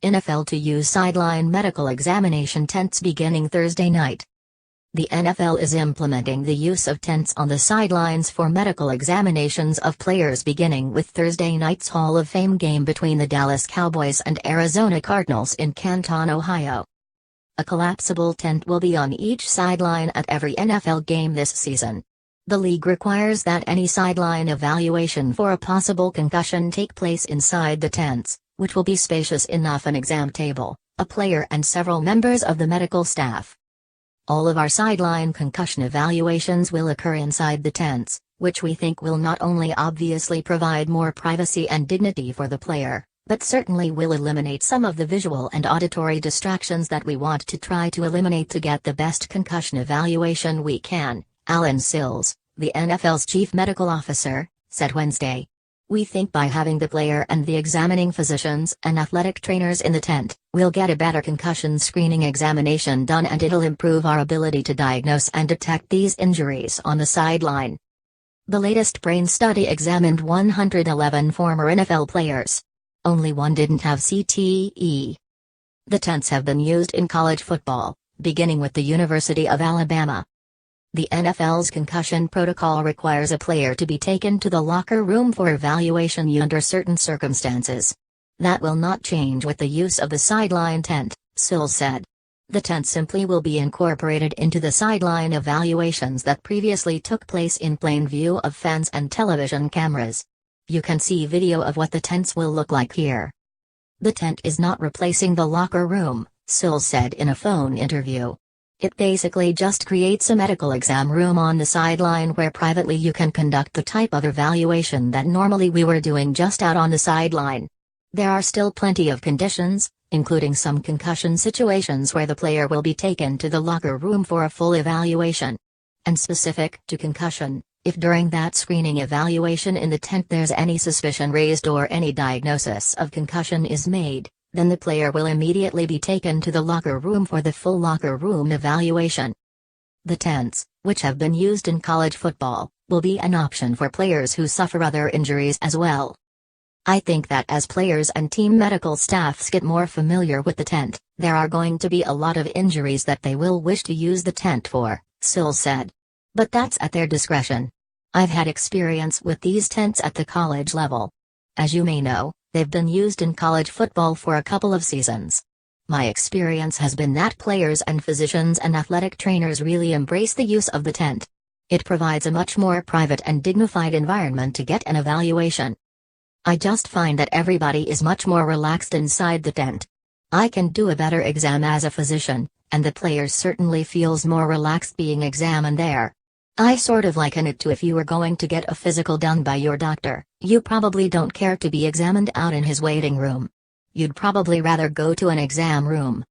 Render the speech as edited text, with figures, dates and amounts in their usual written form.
NFL to use sideline medical examination tents beginning Thursday night. The NFL is implementing the use of tents on the sidelines for medical examinations of players beginning with Thursday night's Hall of Fame game between the Dallas Cowboys and Arizona Cardinals in Canton, Ohio. A collapsible tent will be on each sideline at every NFL game this season. The league requires that any sideline evaluation for a possible concussion take place inside the tents, which will be spacious enough an exam table, a player and several members of the medical staff. All of our sideline concussion evaluations will occur inside the tents, which we think will not only obviously provide more privacy and dignity for the player, but certainly will eliminate some of the visual and auditory distractions that we want to try to eliminate to get the best concussion evaluation we can, Alan Sills, the NFL's chief medical officer, said Wednesday. We think by having the player and the examining physicians and athletic trainers in the tent, we'll get a better concussion screening examination done and it'll improve our ability to diagnose and detect these injuries on the sideline. The latest brain study examined 111 former NFL players. Only one didn't have CTE. The tents have been used in college football, beginning with the University of Alabama. The NFL's concussion protocol requires a player to be taken to the locker room for evaluation under certain circumstances. That will not change with the use of the sideline tent, Sills said. The tent simply will be incorporated into the sideline evaluations that previously took place in plain view of fans and television cameras. You can see video of what the tents will look like here. The tent is not replacing the locker room, Sills said in a phone interview. It basically just creates a medical exam room on the sideline where privately you can conduct the type of evaluation that normally we were doing just out on the sideline. There are still plenty of conditions, including some concussion situations where the player will be taken to the locker room for a full evaluation. And specific to concussion, if during that screening evaluation in the tent there's any suspicion raised or any diagnosis of concussion is made, then the player will immediately be taken to the locker room for the full locker room evaluation. The tents, which have been used in college football, will be an option for players who suffer other injuries as well. I think that as players and team medical staffs get more familiar with the tent, there are going to be a lot of injuries that they will wish to use the tent for, Sills said. But that's at their discretion. I've had experience with these tents at the college level. As you may know, they've been used in college football for a couple of seasons. My experience has been that players and physicians and athletic trainers really embrace the use of the tent. It provides a much more private and dignified environment to get an evaluation. I just find that everybody is much more relaxed inside the tent. I can do a better exam as a physician, and the player certainly feels more relaxed being examined there. I sort of liken it to if you were going to get a physical done by your doctor, you probably don't care to be examined out in his waiting room. You'd probably rather go to an exam room,